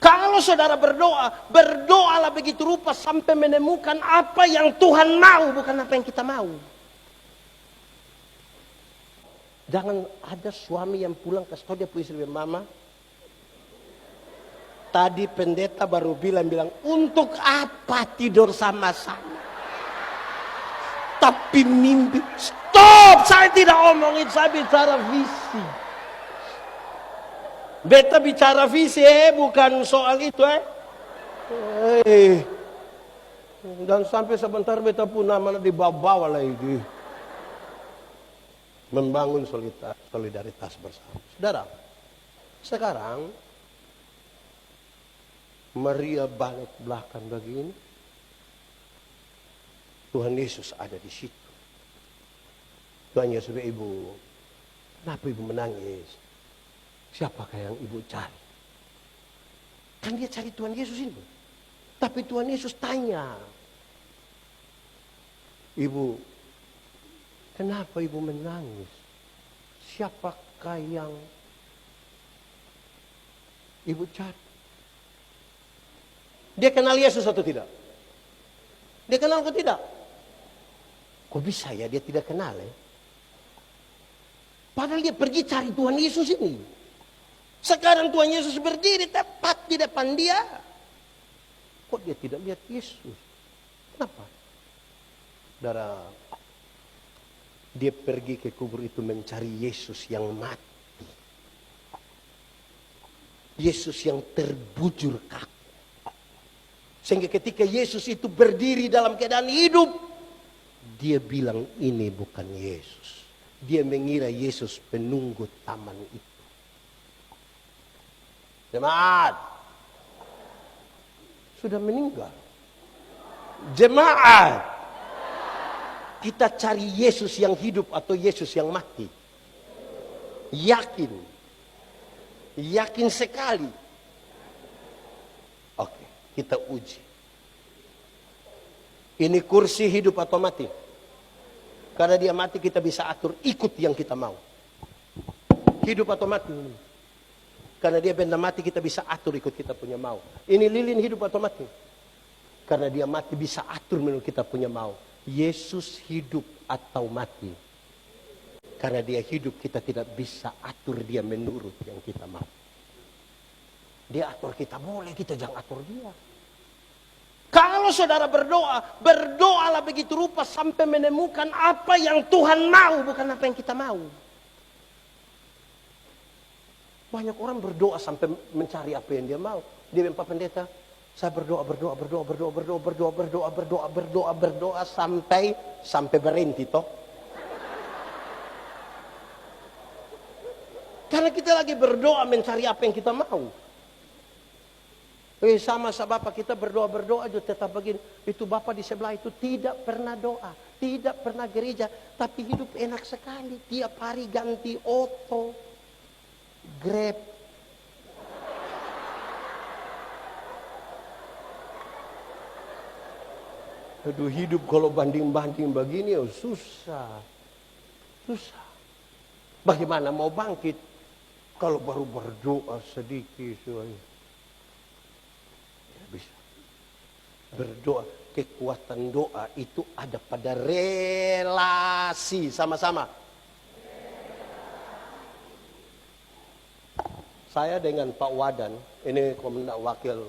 Kalau saudara berdoa, berdoalah begitu rupa sampai menemukan apa yang Tuhan mau, bukan apa yang kita mau. Jangan ada suami yang pulang ke dia punya istri, mama, tadi pendeta baru bilang, untuk apa tidur sama-sama? Tapi mimpi, stop, saya tidak omongin, saya bicara visi. Beta bicara visi, bukan soal itu, Dan sampai sebentar beta pun namanya dibawa-bawa lagi. Membangun solidaritas bersama. Saudara, sekarang Maria balik belakang begini. Tuhan Yesus ada di situ. Tuhan Yesus, ibu, kenapa ibu menangis? Siapakah yang ibu cari? Kan dia cari Tuhan Yesus ini. Tapi Tuhan Yesus tanya, ibu, kenapa ibu menangis? Siapakah yang ibu cari? Dia kenal Yesus atau tidak? Dia kenal atau tidak? Kok bisa ya dia tidak kenal ya? Padahal dia pergi cari Tuhan Yesus ini. Sekarang Tuhan Yesus berdiri tepat di depan dia. Kok dia tidak lihat Yesus? Kenapa? Saudara, dia pergi ke kubur itu mencari Yesus yang mati. Yesus yang terbujur kaku. Sehingga ketika Yesus itu berdiri dalam keadaan hidup, dia bilang ini bukan Yesus. Dia mengira Yesus penunggu taman itu. Jemaat, sudah meninggal. Jemaat, kita cari Yesus yang hidup atau Yesus yang mati? Yakin. Yakin sekali. Oke, kita uji. Ini kursi hidup atau mati? Karena dia mati kita bisa atur ikut yang kita mau. Hidup atau mati? Karena dia benda mati kita bisa atur ikut kita punya mau. Ini lilin hidup atau mati? Karena dia mati bisa atur menurut kita punya mau. Yesus hidup atau mati? Karena dia hidup kita tidak bisa atur dia menurut yang kita mau. Dia atur kita boleh, kita jangan atur dia. Kalau saudara berdoa, berdoalah begitu rupa sampai menemukan apa yang Tuhan mau, bukan apa yang kita mau. Banyak orang berdoa sampai mencari apa yang dia mau. Dia bilang, Pak Pendeta, saya berdoa sampai berhenti toh. Karena kita lagi berdoa mencari apa yang kita mau. Sama Bapak kita berdoa juga tetap begini. Itu Bapak di sebelah itu tidak pernah doa, tidak pernah gereja, tapi hidup enak sekali. Tiap hari ganti auto, Grab. Aduh, hidup kalau banding-banding begini susah. Susah. Bagaimana mau bangkit kalau baru berdoa sedikit? Bisa. Berdoa, kekuatan doa itu ada pada relasi sama-sama. Saya dengan Pak Wadan, ini wakil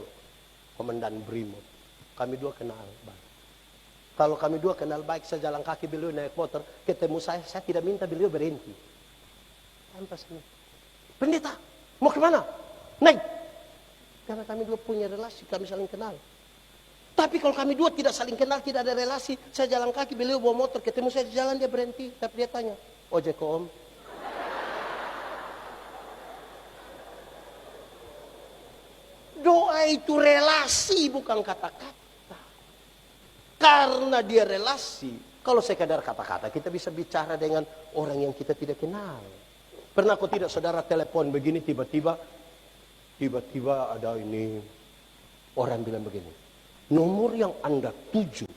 komandan Brimob. Kami dua kenal baik. Kalau kami dua kenal baik, saya jalan kaki, beliau naik motor, ketemu saya tidak minta beliau berhenti. Tanpa sini. Pendeta, mau kemana? Naik. Karena kami dua punya relasi, kami saling kenal. Tapi kalau kami dua tidak saling kenal, tidak ada relasi, saya jalan kaki, beliau bawa motor, ketemu saya di jalan, dia berhenti. Tapi dia tanya, ojek om? Doa itu relasi, bukan kata-kata. Karena dia relasi, kalau sekadar kata-kata, kita bisa bicara dengan orang yang kita tidak kenal. Pernah kok tidak saudara telepon begini, tiba-tiba ada ini, orang bilang begini, nomor yang Anda tuju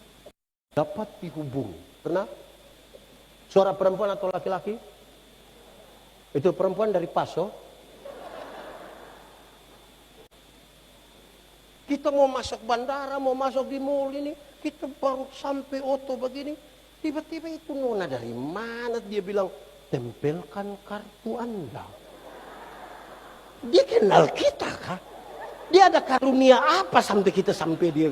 dapat dihubungi. Pernah? Suara perempuan atau laki-laki? Itu perempuan dari Paso. Kita mau masuk bandara, mau masuk di mall ini, kita baru sampai auto begini. Tiba-tiba itu nona dari mana dia bilang, tempelkan kartu Anda. Dia kenal kita kah? Dia ada karunia apa sampai kita sampai dia?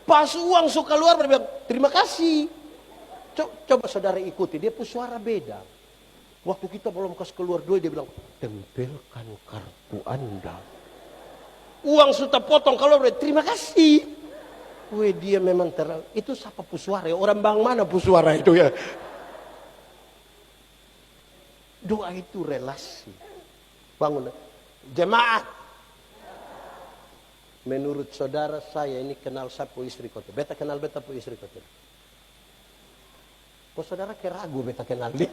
Pas uang suka keluar, dia bilang, terima kasih. Coba saudara ikuti, dia pun suara beda. Waktu kita belum kasih keluar duit, dia bilang, tempelkan kartu Anda. Uang sudah potong kalau terima kasih. Weh, dia memang itu siapa pusuara ya? Orang bang mana pusuara itu ya? Doa itu relasi. Bangun jemaat. Menurut saudara saya ini kenal sapu istri kota. Beta kenal beta pu istri kota. Kok saudara keragu beta kenal dia?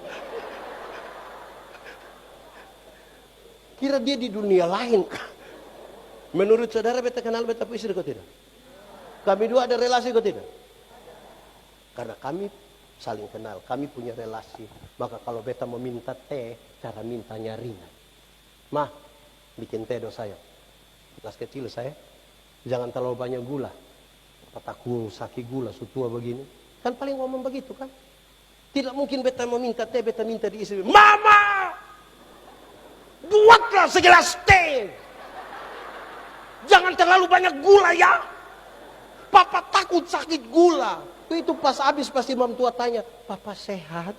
Kira dia di dunia lain. Menurut saudara beta kenal beta pu istri kok tidak? Kami dua ada relasi kok tidak? Karena kami saling kenal, kami punya relasi. Maka kalau beta mau minta teh, cara mintanya ringan. Mah, bikin teh do saya. Gelas kecil saya. Jangan terlalu banyak gula. Pataku sakit gula, sutua begini. Kan paling ngomong begitu kan? Tidak mungkin beta mau minta teh, beta minta di istri. Mama! Buatlah segelas teh! Jangan terlalu banyak gula ya. Papa takut sakit gula. Itu pas habis pasti mam tua tanya, Papa sehat?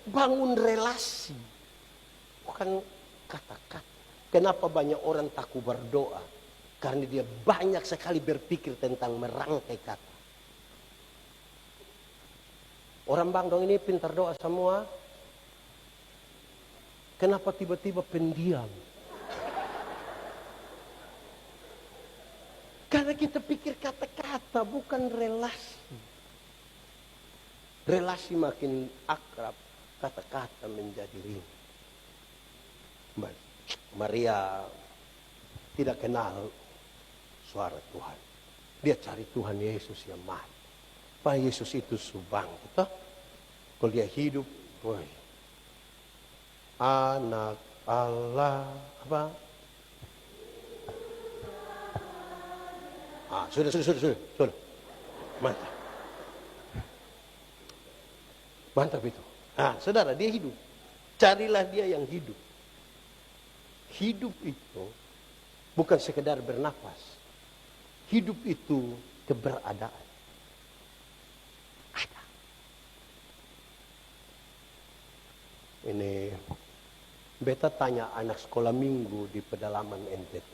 Bangun relasi. Bukan kata-kata. Kenapa banyak orang takut berdoa? Karena dia banyak sekali berpikir tentang merangkai kata. Orang bang dong ini pintar doa semua. Kenapa tiba-tiba pendiam? Karena kita pikir kata-kata bukan relasi. Relasi makin akrab, kata-kata menjadi ringan. Maria tidak kenal suara Tuhan. Dia cari Tuhan Yesus yang mati. Pak Yesus itu subang kita. Kalau dia hidup, woy. Anak Allah apa? Sudah. Mantap. Mantap itu. Saudara, dia hidup. Carilah dia yang hidup. Hidup itu bukan sekedar bernapas. Hidup itu keberadaan. Ini beta tanya anak sekolah minggu di pedalaman NTT.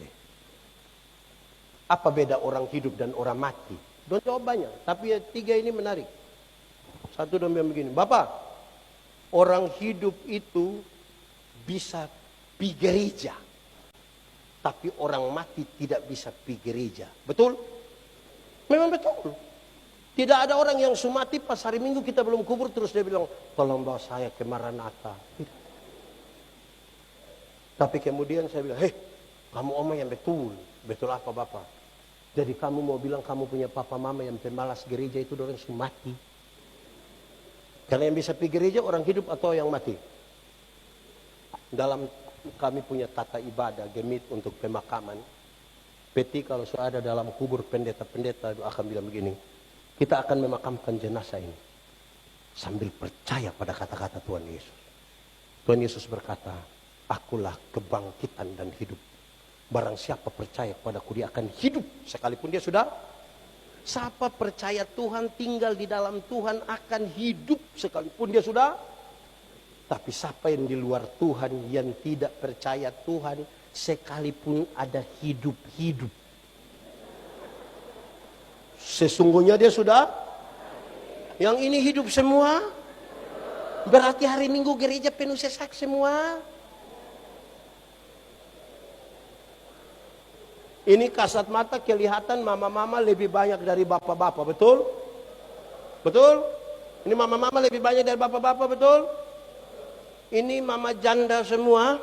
Apa beda orang hidup dan orang mati? Don jawabannya, tapi tiga ini menarik. Satu don bilang begini, Bapak, orang hidup itu bisa pergi gereja, tapi orang mati tidak bisa pergi gereja. Betul? Memang betul. Tidak ada orang yang sumati pas hari Minggu kita belum kubur terus dia bilang, tolong bawa saya ke Maranatha. Tidak. Tapi kemudian saya bilang, kamu omong yang betul. Betul apa Bapak? Jadi kamu mau bilang kamu punya papa mama yang pemalas gereja itu orang sumati. Karena yang bisa pergi gereja orang hidup atau yang mati? Dalam kami punya tata ibadah gemit untuk pemakaman. Peti kalau sudah ada dalam kubur pendeta-pendeta akan bilang begini. Kita akan memakamkan jenazah ini sambil percaya pada kata-kata Tuhan Yesus. Tuhan Yesus berkata, akulah kebangkitan dan hidup. Barang siapa percaya kepadaku dia akan hidup sekalipun dia sudah. Siapa percaya Tuhan tinggal di dalam Tuhan akan hidup sekalipun dia sudah. Tapi siapa yang di luar Tuhan yang tidak percaya Tuhan sekalipun ada hidup-hidup. Sesungguhnya dia sudah. Yang ini hidup semua. Berarti hari Minggu gereja penuh sesak semua. Ini kasat mata kelihatan mama-mama lebih banyak dari bapak-bapak, betul? Betul? Ini mama-mama lebih banyak dari bapak-bapak, betul? Ini mama janda semua.